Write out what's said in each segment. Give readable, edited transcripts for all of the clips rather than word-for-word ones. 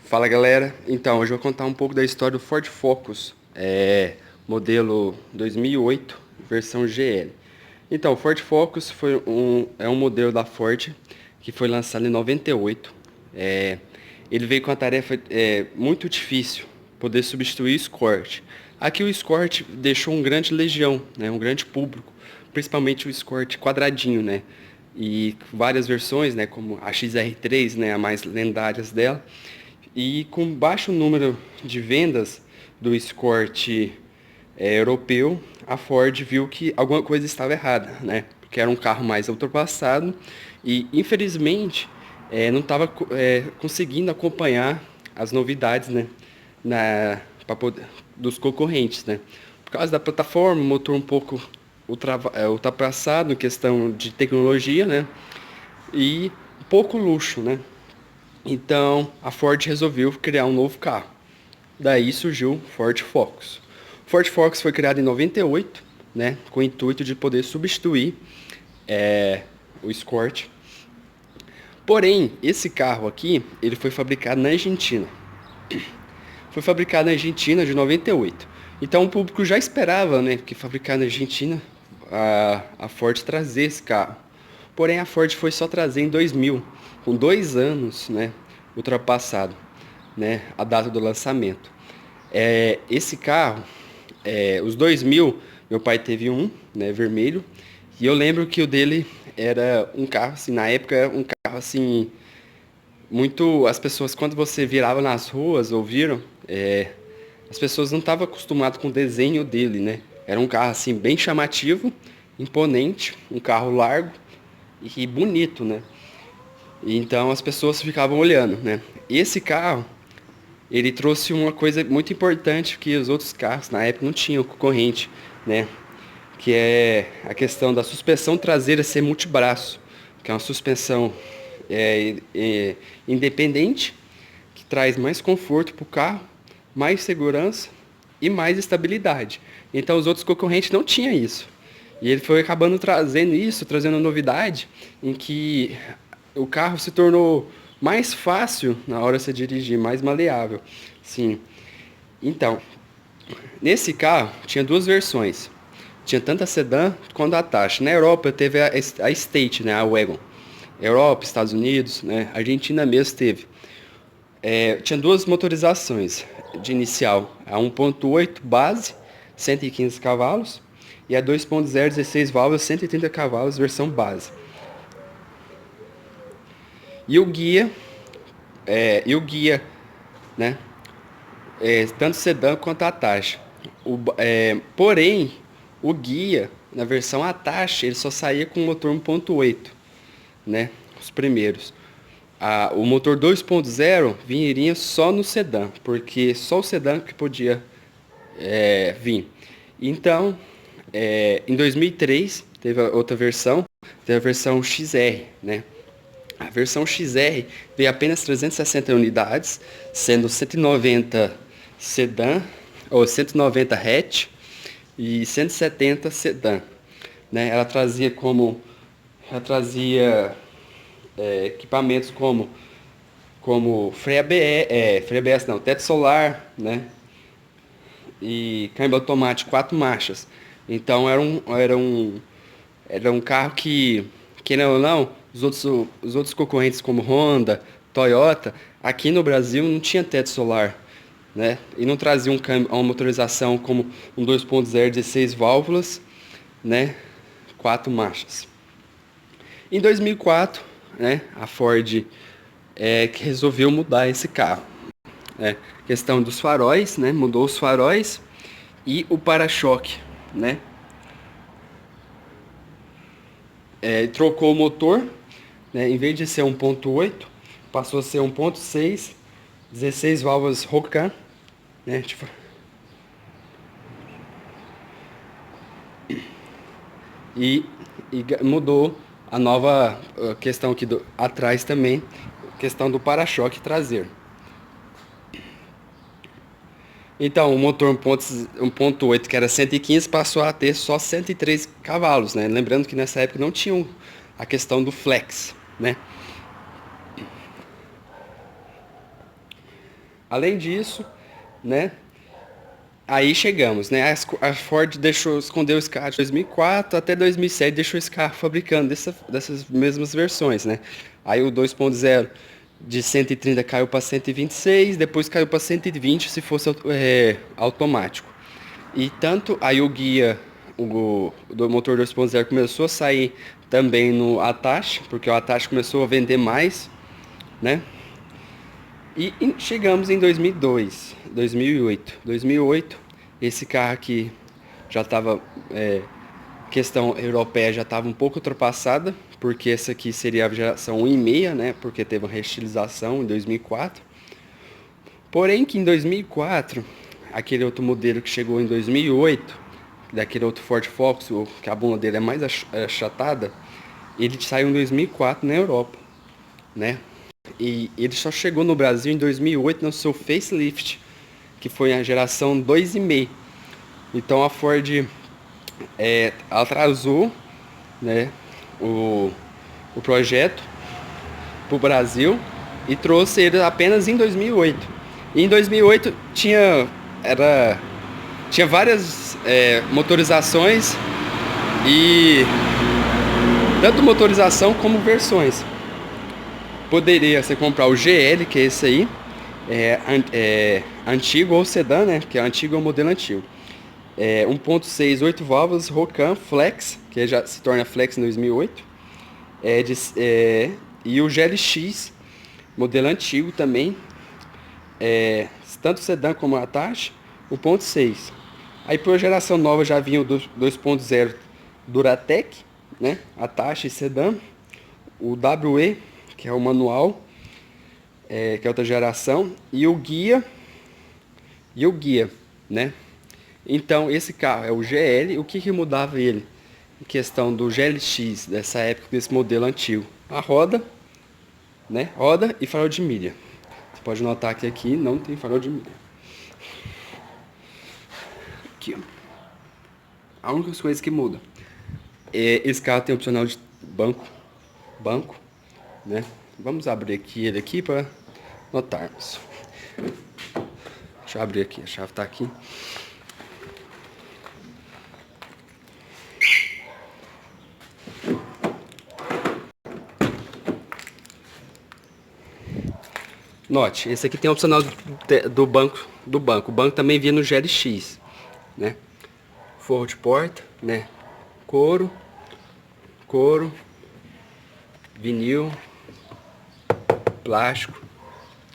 Fala galera, então hoje eu vou contar um pouco da história do Ford Focus, modelo 2008, versão GL. Então, o Ford Focus é um modelo da Ford que foi lançado em 98. Ele veio com a tarefa muito difícil, poder substituir o Escort. Aqui o Escort deixou um grande legião, né, um grande público, principalmente o Escort quadradinho, né, e várias versões, né, como a XR3, né, a mais lendárias dela. E com baixo número de vendas do Escort europeu, a Ford viu que alguma coisa estava errada, né? Porque era um carro mais ultrapassado e, infelizmente, não estava conseguindo acompanhar as novidades, né? Dos concorrentes, né? Por causa da plataforma, motor um pouco ultrapassado em questão de tecnologia, né? E pouco luxo, né? Então a Ford resolveu criar um novo carro. Daí surgiu o Ford Focus. O Ford Focus foi criado em 98, né, com o intuito de poder substituir o Escort. Porém, esse carro aqui, ele foi fabricado na Argentina. Foi fabricado na Argentina de 98. Então o público já esperava, né, que fabricar na Argentina a Ford trazer esse carro. Porém a Ford foi só trazer em 2000, com 2 anos, né, ultrapassado, né, a data do lançamento. Esse carro, os 2000, meu pai teve um, né, vermelho, e eu lembro que o dele era um carro, assim, na época era um carro assim muito, as pessoas quando você virava nas ruas ouviram, as pessoas não estavam acostumadas com o desenho dele, né? Era um carro assim bem chamativo, imponente, um carro largo e bonito, né? E então as pessoas ficavam olhando, né? Esse carro, ele trouxe uma coisa muito importante que os outros carros na época não tinham concorrente, né? Que é a questão da suspensão traseira ser multibraço, que é uma suspensão independente, que traz mais conforto para o carro, mais segurança e mais estabilidade. Então os outros concorrentes não tinham isso. E ele foi acabando trazendo isso, trazendo novidade, em que o carro se tornou mais fácil na hora de se dirigir, mais maleável. Sim. Então, nesse carro tinha duas versões. Tinha tanto a sedã quanto a taxa. Na Europa teve a State, né, a Wagon. Europa, Estados Unidos, né, Argentina mesmo teve. Tinha duas motorizações de inicial. A 1.8 base, 115 cavalos. E a 2.0, 16 válvulas, 130 cavalos, versão base. E o guia, né, tanto sedã quanto a taxa. Porém, o guia, na versão Atache, ele só saía com motor 1.8, né? Os primeiros. O motor 2.0 viria só no sedã, porque só o sedã que podia vir. Então, em 2003, teve a outra versão, teve a versão XR, né? A versão XR veio apenas 360 unidades, sendo 190 sedã, ou 190 hatch e 170 sedã, né? Equipamentos como freio ABS não, teto solar, né? E câmbio automático 4 marchas. Então era um carro que, querendo ou não, os outros concorrentes como Honda, Toyota, aqui no Brasil não tinha teto solar, né? E não trazia uma motorização como um 2.0 16 válvulas, né? 4 marchas. Em 2004, né, a Ford que resolveu mudar esse carro. Questão dos faróis, né? Mudou os faróis e o para-choque, né? Trocou o motor, né? Em vez de ser 1.8, passou a ser 1.6, 16 válvulas Rocan, né? E, mudou a nova questão aqui atrás também, questão do para-choque traseiro. Então, o motor 1.8, que era 115, passou a ter só 103 cavalos, né? Lembrando que nessa época não tinha a questão do flex, né? Além disso, né? Aí chegamos, né? A Ford escondeu esse carro de 2004 até 2007, deixou esse carro fabricando dessas mesmas versões, né? Aí o 2.0 de 130 caiu para 126, depois caiu para 120 se fosse automático. E tanto aí o guia, do motor 2.0 começou a sair também no Atashi, porque o Atashi começou a vender mais, né? E chegamos em 2002, 2008. 2008, esse carro aqui já estava, questão europeia já estava um pouco ultrapassada, porque essa aqui seria a geração 1.6, né? Porque teve uma reestilização em 2004. Porém que em 2004, aquele outro modelo que chegou em 2008, daquele outro Ford Focus, que a bunda dele é mais achatada, ele saiu em 2004 na Europa, né? E ele só chegou no Brasil em 2008 no seu facelift, que foi a geração 2.5. Então a Ford atrasou, né, o projeto para o Brasil e trouxe ele apenas em 2008. E em 2008 tinha várias motorizações e tanto motorização como versões. Poderia você comprar o GL, que é esse aí, antigo, ou sedã, né? Que é antigo, é o modelo antigo. 1.6, 8 válvulas, Rocan Flex, que já se torna Flex em 2008. E o GLX, modelo antigo também, tanto o sedã como a Atashi, 1.6. Aí por geração nova já vinha o 2.0 Duratec, né? Atashi sedã, o WE, que é o manual, que é outra geração, e o guia, né? Então esse carro é o GL. O que mudava ele em questão do GLX dessa época, desse modelo antigo? A roda, né? Roda e farol de milha. Você pode notar que aqui não tem farol de milha. Aqui, ó. A única coisa que muda esse carro tem opcional de banco, né? Vamos abrir aqui ele aqui para notarmos. Deixa eu abrir aqui, a chave está aqui. Note, esse aqui tem opcional do banco. O banco também vinha no GLX, né? Forro de porta, né? Couro, vinil, plástico,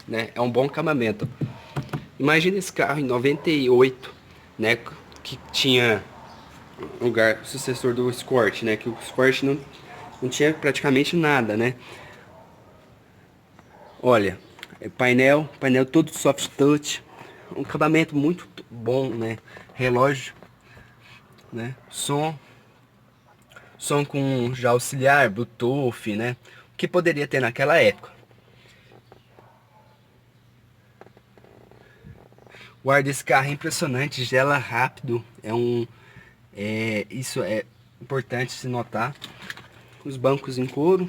né? É um bom acabamento. Imagina esse carro em 98, né? Que tinha lugar sucessor do Escort, né? Que o Escort não tinha praticamente nada, né? Olha, painel todo soft touch, um acabamento muito bom, né? Relógio, né? Som com já auxiliar, Bluetooth, né? O que poderia ter naquela época. O ar desse carro é impressionante, gela rápido, isso é importante se notar. Os bancos em couro.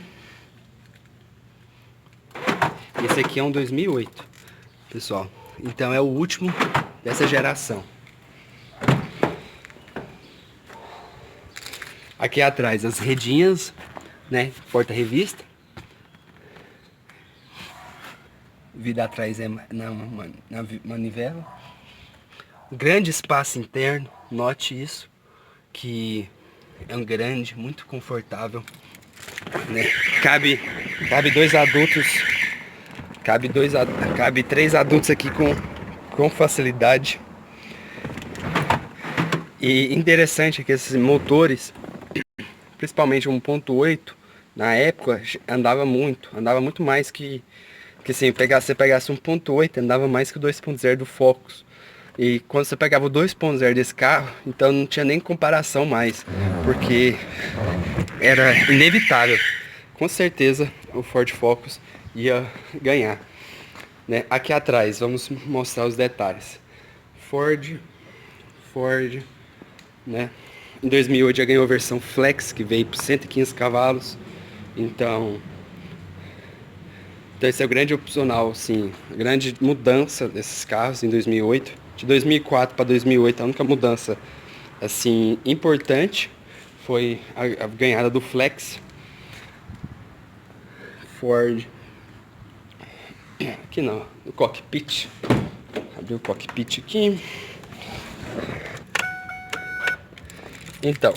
Esse aqui é um 2008, pessoal. Então é o último dessa geração. Aqui atrás as redinhas, né? Porta-revista. Vida atrás é na manivela. Grande espaço interno, note isso, que é um grande, muito confortável, né? Cabe dois adultos, cabe 3 adultos aqui com facilidade. E interessante que esses motores, principalmente 1.8, na época andava muito mais que assim, você pegasse 1.8, andava mais que o 2.0 do Focus. E quando você pegava o 2.0 desse carro, então não tinha nem comparação mais, porque era inevitável. Com certeza o Ford Focus ia ganhar, né? Aqui atrás, vamos mostrar os detalhes. Ford, né? Em 2008 já ganhou a versão Flex, que veio por 115 cavalos. Então, Então esse é o grande opcional, sim, a grande mudança desses carros em 2008. De 2004 para 2008, a única mudança assim importante foi a ganhada do Flex. Ford, aqui não, no cockpit. Abrir o cockpit aqui. Então,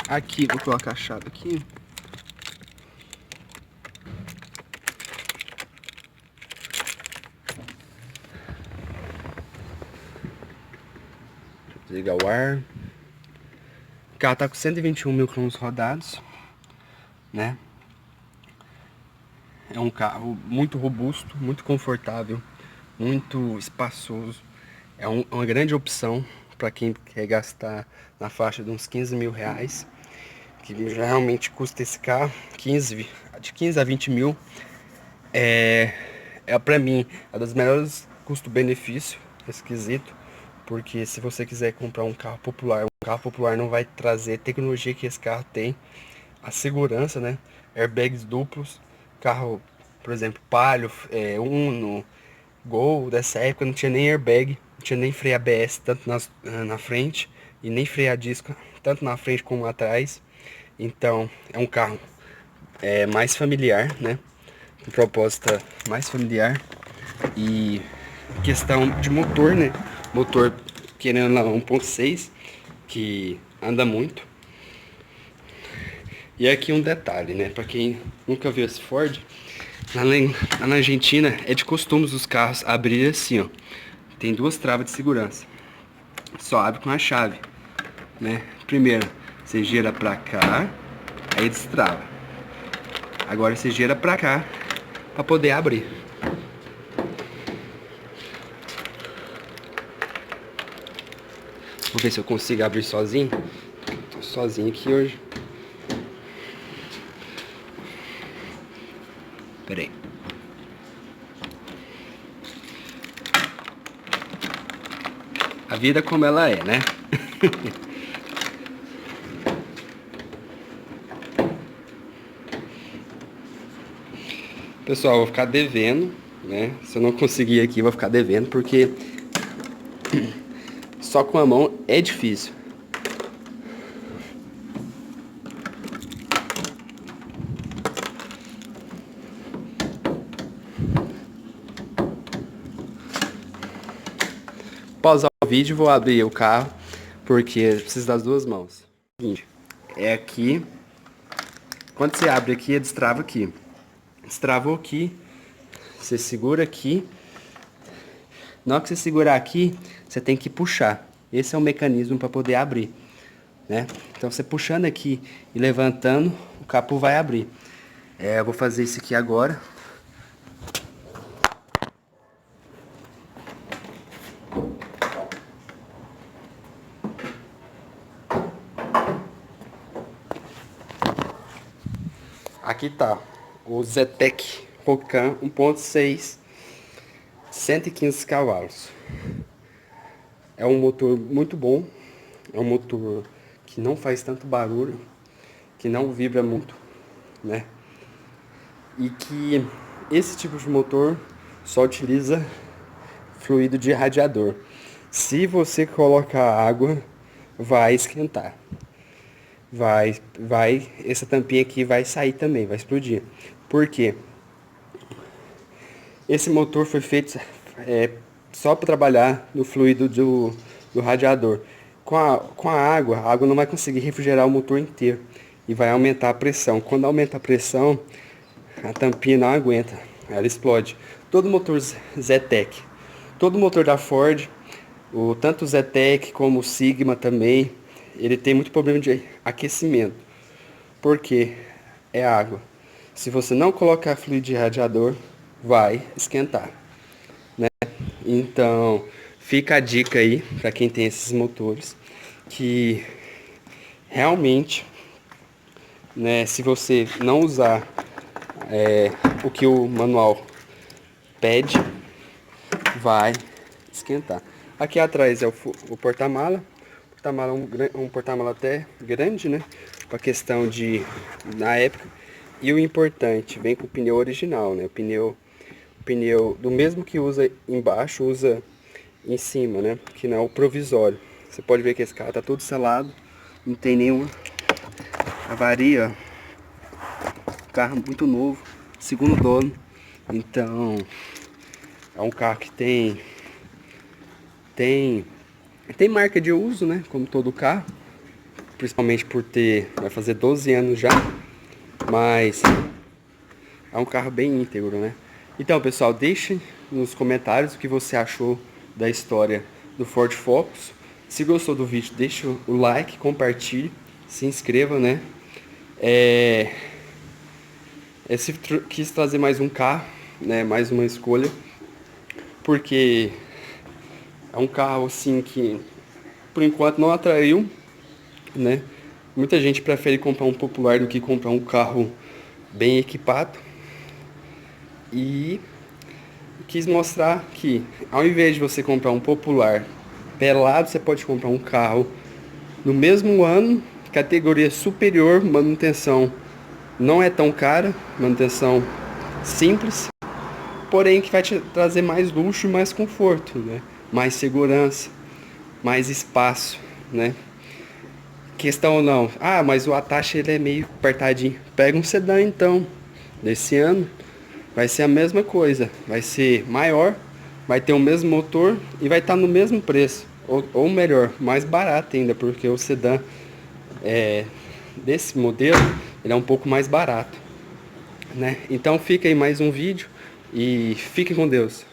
aqui vou colocar a chave aqui. Desligar o ar. O carro tá com 121 mil quilômetros rodados, né? É um carro muito robusto, muito confortável, muito espaçoso. É uma grande opção para quem quer gastar na faixa de uns 15 mil reais, que realmente custa esse carro, de 15 a 20 mil. É para mim, é das melhores custo-benefício, esquisito, porque se você quiser comprar um carro popular não vai trazer a tecnologia que esse carro tem, a segurança, né? Airbags duplos, carro, por exemplo, Palio, Uno, Gol, dessa época não tinha nem airbag, não tinha nem freio ABS, tanto na frente, e nem freio a disco, tanto na frente como atrás. Então, é um carro mais familiar, né? Com proposta mais familiar. E questão de motor, né? Motor, querendo lá, 1.6, que anda muito. E aqui um detalhe, né? Para quem nunca viu esse Ford, lá na Argentina é de costume os carros abrirem assim, ó. Tem duas travas de segurança. Só abre com a chave, né? Primeiro, você gira pra cá, aí destrava. Agora você gira pra cá para poder abrir. Vou ver se eu consigo abrir sozinho. Tô sozinho aqui hoje. Pera aí. A vida como ela é, né? Pessoal, eu vou ficar devendo, né? Se eu não conseguir aqui, eu vou ficar devendo, porque só com a mão é difícil. Pausar o vídeo, vou abrir o carro, porque preciso das duas mãos. Seguinte, é aqui. Quando você abre aqui, destrava aqui. Destravou aqui, você segura aqui. Na hora que você segurar aqui, você tem que puxar. Esse é o mecanismo para poder abrir, né? Então você puxando aqui e levantando, o capô vai abrir. Eu vou fazer isso aqui agora. Aqui tá o Zetec Rocan 1.6, 115 cavalos. É um motor muito bom, é um motor que não faz tanto barulho, que não vibra muito, né? E que esse tipo de motor só utiliza fluido de radiador. Se você colocar água, vai esquentar. Essa tampinha aqui vai sair também, vai explodir. Por quê? Esse motor foi feito só para trabalhar no fluido do radiador. Com a água não vai conseguir refrigerar o motor inteiro e vai aumentar a pressão. Quando aumenta a pressão, a tampinha não aguenta, ela explode. Todo motor Zetec, todo motor da Ford, tanto o Zetec como o Sigma também, ele tem muito problema de aquecimento. Porque é água. Se você não colocar fluido de radiador, vai esquentar, né? Então, fica a dica aí para quem tem esses motores, que realmente, né, se você não usar o que o manual pede, vai esquentar. Aqui atrás é o porta-mala. Porta-mala é um porta-mala até grande, né? Para questão de na época. E o importante, vem com o pneu original, né? O pneu pneu do mesmo que usa embaixo, usa em cima, né? Que não é o provisório. Você pode ver que esse carro tá todo selado, não tem nenhuma avaria, ó. Carro muito novo, segundo dono. Então, é um carro que tem marca de uso, né? Como todo carro. Principalmente por vai fazer 12 anos já. Mas é um carro bem íntegro, né? Então, pessoal, deixem nos comentários o que você achou da história do Ford Focus. Se gostou do vídeo, deixa o like, compartilhe, se inscreva, né? Quis trazer mais um carro, né? Mais uma escolha, porque é um carro assim que por enquanto não atraiu, né? Muita gente prefere comprar um popular do que comprar um carro bem equipado. E quis mostrar que ao invés de você comprar um popular pelado, você pode comprar um carro no mesmo ano, categoria superior, manutenção não é tão cara, manutenção simples, porém que vai te trazer mais luxo e mais conforto, né? Mais segurança, mais espaço, né? Questão ou não, mas o Atacha ele é meio apertadinho. Pega um sedã então, desse ano, vai ser a mesma coisa, vai ser maior, vai ter o mesmo motor e vai estar no mesmo preço, ou melhor, mais barato ainda, porque o sedã desse modelo ele é um pouco mais barato, né? Então fica aí mais um vídeo e fiquem com Deus.